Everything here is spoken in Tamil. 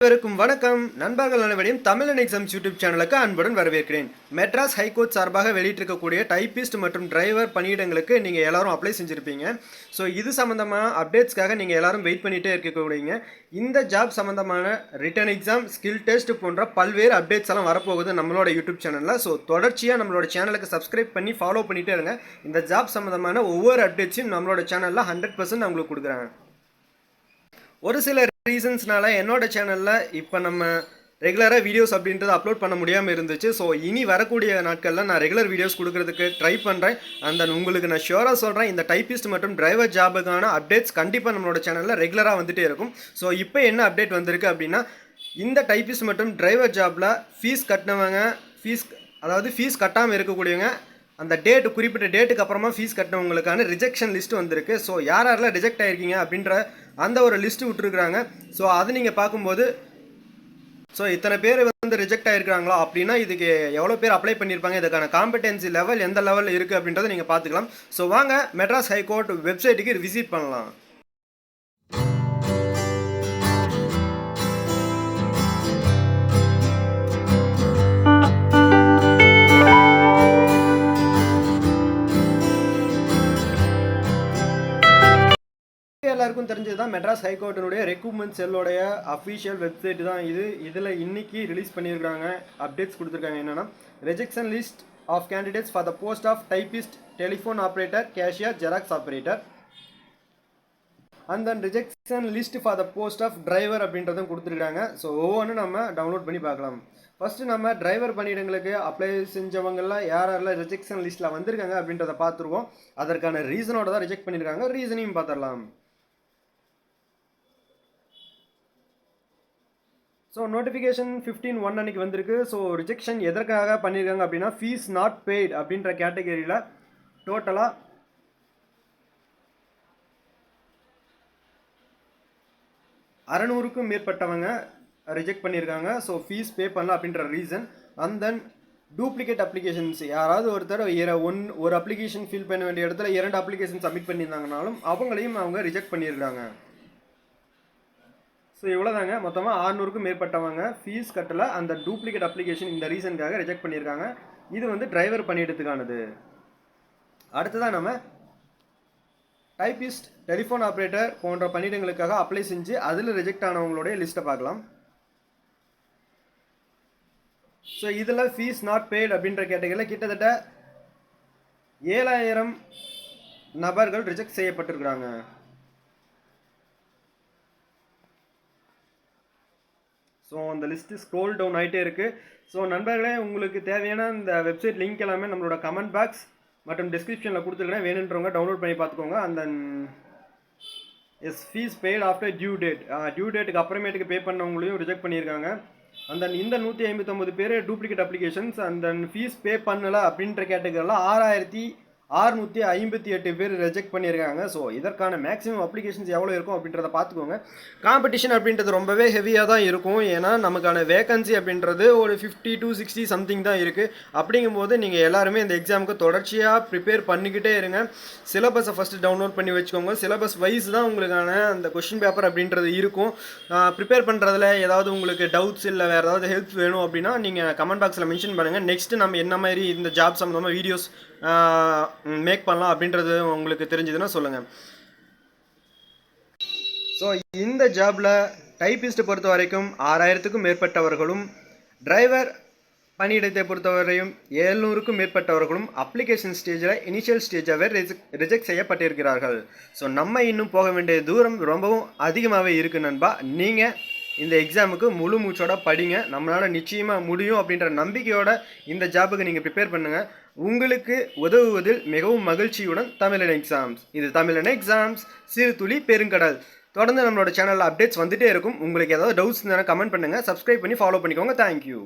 அனைவருக்கும் வணக்கம். நண்பர்கள் அனைவரையும் தமிழன் எக்ஸாம்ஸ் யூடியூப் சேனலுக்கு அன்புடன் வரவேற்கிறேன். மெட்ராஸ் ஹைகோர்ட் சார்பாக வெளியிட்டிருக்கக்கூடிய டைப்பிஸ்ட் மற்றும் டிரைவர் பணியிடங்களுக்கு நீங்கள் எல்லாரும் அப்ளை செஞ்சுருப்பீங்க. ஸோ இது சம்மந்தமான அப்டேட்ஸ்க்காக நீங்கள் எல்லாரும் வெயிட் பண்ணிகிட்டே இருக்கக்கூடியங்க. இந்த ஜாப் சம்மந்தமான ரிட்டன் எக்ஸாம், ஸ்கில் டெஸ்ட் போன்ற பல்வேறு அப்டேட்ஸ் எல்லாம் வரப்போகுது நம்மளோட யூடியூப் சேனலில். ஸோ தொடர்ச்சியாக நம்மளோட சேனலுக்கு சப்ஸ்கிரைப் பண்ணி ஃபாலோ பண்ணிகிட்டே இருங்க. இந்த ஜாப் சம்மந்தமான ஒவ்வொரு அப்டேட்ஸையும் நம்மளோட சேனலில் 100% நான் உங்களுக்கு கொடுக்குறேன். ஒரு சில ரீசன்ஸ்னால என்னோட சேனலில் இப்போ நம்ம ரெகுலராக வீடியோஸ் அப்படின்றது அப்லோட் பண்ண முடியாமல் இருந்துச்சு. ஸோ இனி வரக்கூடிய நாட்களில் நான் ரெகுலர் வீடியோஸ் கொடுக்கறதுக்கு ட்ரை பண்ணுறேன். அந்த உங்களுக்கு நான் ஷியோராக சொல்கிறேன், இந்த டைப்பிஸ்ட் மற்றும் டிரைவர் ஜாபுக்கான அப்டேட்ஸ் கண்டிப்பாக நம்மளோட சேனலில் ரெகுலராக வந்துகிட்டே இருக்கும். ஸோ இப்போ என்ன அப்டேட் வந்திருக்கு அப்படின்னா, இந்த டைப்பிஸ்ட் மற்றும் டிரைவர் ஜாபில் ஃபீஸ் கட்டினவங்க, ஃபீஸ் கட்டாமல் இருக்கக்கூடியவங்க, அந்த குறிப்பிட்ட டேட்டுக்கு அப்புறமா ஃபீஸ் கட்டினவங்களுக்கான ரிஜெக்ஷன் லிஸ்ட் வந்திருக்கு. ஸோ யாரெல்லாம் ரிஜெக்ட் ஆகிருக்கீங்க அப்படின்ற அந்த ஒரு லிஸ்ட்டு விட்டுருக்குறாங்க. ஸோ அது நீங்கள் பார்க்கும்போது, ஸோ இத்தனை பேர் ரிஜெக்ட் ஆகிருக்கிறாங்களா அப்படின்னா இதுக்கு எவ்வளோ பேர் அப்ளை பண்ணியிருப்பாங்க, இதுக்கான காம்படென்சி லெவல் எந்த லெவலில் இருக்குது அப்படின்றத நீங்கள் பார்த்துக்கலாம். ஸோ வாங்க மெட்ராஸ் ஹைகோர்ட் வெப்சைட்டுக்கு விசிட் பண்ணலாம். எல்லாருக்கும் தெரிஞ்சது தான், மெட்ராஸ் ஹைகோர்ட்டினுடைய ரெக்ரூட்மெண்ட் செல்லோடைய அஃபிஷியல் வெப்சைட் தான் இது. இதில் இன்னைக்கு ரிலீஸ் பண்ணியிருக்காங்க, அப்டேட்ஸ் கொடுத்துருக்காங்க. என்னென்னா, rejection list of candidates for the post of typist, telephone operator, cashier, xerox operator, and then rejection list for the post of driver அப்படின்றதும் கொடுத்துருக்காங்க. ஸோ ஒவ்வொன்றும் நம்ம டவுன்லோட் பண்ணி பார்க்கலாம். ஃபஸ்ட்டு நம்ம டிரைவர் பணியிடங்களுக்கு அப்ளை செஞ்சவங்கெல்லாம் யாரெல்லாம் ரிஜெக்ஷன் லிஸ்ட்டில் வந்திருக்காங்க அப்படின்றத பார்த்துருவோம். அதற்கான ரீசனோட தான் ரிஜெக்ட் பண்ணியிருக்காங்க, ரீசனையும் பார்த்துடலாம். ஸோ நோட்டிஃபிகேஷன் 15/1 அன்றைக்கி வந்திருக்கு. ஸோ ரிஜெக்ஷன் எதற்காக பண்ணியிருக்காங்க அப்படின்னா, ஃபீஸ் நாட் பெய்ட் அப்படின்ற கேட்டகரியில் டோட்டலாக 600க்கும் மேற்பட்டவங்க ரிஜெக்ட் பண்ணியிருக்காங்க. ஸோ ஃபீஸ் பே பண்ணலாம் அப்படின்ற reason. And then duplicate applications, யாராவது ஒருத்தர் ஒரு அப்ளிகேஷன் ஃபில் பண்ண வேண்டிய இடத்துல 2 அப்ளிகேஷன் சப்மிட் பண்ணியிருந்தாங்கனாலும் அவங்களையும் அவங்க ரிஜெக்ட் பண்ணியிருக்காங்க. ஸோ இவ்வளோதாங்க, மொத்தமாக 600க்கும் மேற்பட்டவங்க ஃபீஸ் கட்டலை, அந்த டூப்ளிகேட் அப்ளிகேஷன் இந்த ரீசனுக்காக ரிஜெக்ட் பண்ணியிருக்காங்க. இது டிரைவர் பணியிடத்துக்கானது. அடுத்ததான் நம்ம டைப்பிஸ்ட், டெலிஃபோன் ஆப்ரேட்டர் போன்ற பணியிடங்களுக்காக அப்ளை செஞ்சு அதில் ரிஜெக்ட் ஆனவங்களுடைய லிஸ்ட்டை பார்க்கலாம். ஸோ இதில் ஃபீஸ் நாட் பெய்டு அப்படின்ற கேட்டகரியில் கிட்டத்தட்ட 7000 நபர்கள் ரிஜெக்ட் செய்யப்பட்டிருக்கிறாங்க. ஸோ அந்த லிஸ்ட்டு ஸ்க்ரோல் டவுன் ஆகிட்டே இருக்குது. ஸோ நண்பர்களே, உங்களுக்கு தேவையான இந்த வெப்சைட் லிங்க் எல்லாமே நம்மளோட கமெண்ட் பாக்ஸ் மற்றும் டிஸ்கிரிப்ஷனில் கொடுத்துருக்கேன். வேணுன்றவங்க டவுன்லோட் பண்ணி பார்த்துக்கோங்க. அந்த ஃபீஸ் பெய்டு ஆஃப்டர் டியூ டேட்டுக்கு அப்புறமேட்டுக்கு பே பண்ணவங்களையும் ரிஜெக்ட் பண்ணியிருக்காங்க. அந்த இந்த 159 பேர் டூப்ளிகேட் அப்ளிகேஷன்ஸ், அந்த ஃபீஸ் பே பண்ணலை அப்படின்ற கேட்டகரியில் 6658 பேர் ரிஜெக்ட் பண்ணியிருக்காங்க. ஸோ இதற்கான மேக்ஸிமம் அப்ளிகேஷன்ஸ் எவ்வளோ இருக்கும் அப்படின்றத பார்த்துக்கோங்க. காம்படிஷன் அப்படின்றது ரொம்பவே ஹெவியாக தான் இருக்கும். ஏன்னா நமக்கான வேகன்சி அப்படின்றது ஒரு 50 to 60 சம்திங் தான் இருக்குது. அப்படிங்கும்போது நீங்கள் எல்லாருமே இந்த எக்ஸாமுக்கு தொடர்ச்சியாக ப்ரிப்பேர் பண்ணிக்கிட்டே இருங்க. சிலபஸை ஃபஸ்ட்டு டவுன்லோட் பண்ணி வச்சுக்கோங்க. சிலபஸ் வைஸ் தான் உங்களுக்கான அந்த கொஷின் பேப்பர் அப்படின்றது இருக்கும். ப்ரிப்பேர் பண்ணுறதுல ஏதாவது உங்களுக்கு டவுட்ஸ் இல்லை வேறு ஏதாவது ஹெல்ப் வேணும் அப்படின்னா நீங்கள் கமெண்ட் பாக்ஸில் மென்ஷன் பண்ணுங்கள். நெக்ஸ்ட்டு நம்ம என்ன மாதிரி இந்த ஜாப் சம்மந்தமாக வீடியோஸ் மேக் பண்ணலாம் அப்படின்றது உங்களுக்கு தெரிஞ்சதுன்னா சொல்லுங்கள். ஸோ இந்த ஜாபில் டைப்பிஸ்ட்டை பொறுத்த வரைக்கும் 6000க்கும் மேற்பட்டவர்களும், டிரைவர் பணியிடத்தை பொறுத்தவரையும் 700க்கும் மேற்பட்டவர்களும் அப்ளிகேஷன் ஸ்டேஜில் இனிஷியல் ஸ்டேஜாகவே ரிஜெக்ட் செய்யப்பட்டிருக்கிறார்கள். ஸோ நம்ம இன்னும் போக வேண்டிய தூரம் ரொம்பவும் அதிகமாகவே இருக்குது நண்பா. நீங்கள் இந்த எக்ஸாமுக்கு முழு மூச்சோட படிங்க. நம்மளால் நிச்சயமாக முடியும் அப்படின்ற நம்பிக்கையோட இந்த ஜாபுக்கு நீங்கள் ப்ரிப்பேர் பண்ணுங்கள். உங்களுக்கு உதவுவதில் மிகவும் மகிழ்ச்சியுடன் தமிழன் எக்ஸாம்ஸ். இது தமிழன் எக்ஸாம்ஸ், சிறு துளி பெருங்கடல். தொடர்ந்து நம்மளோட சேனலில் அப்டேட்ஸ் வந்துகிட்டே இருக்கும். உங்களுக்கு ஏதாவது டவுட்ஸ் இருந்தால் கமெண்ட் பண்ணுங்கள். சப்ஸ்கிரைப் பண்ணி ஃபாலோ பண்ணிக்கோங்க. தேங்க்யூ.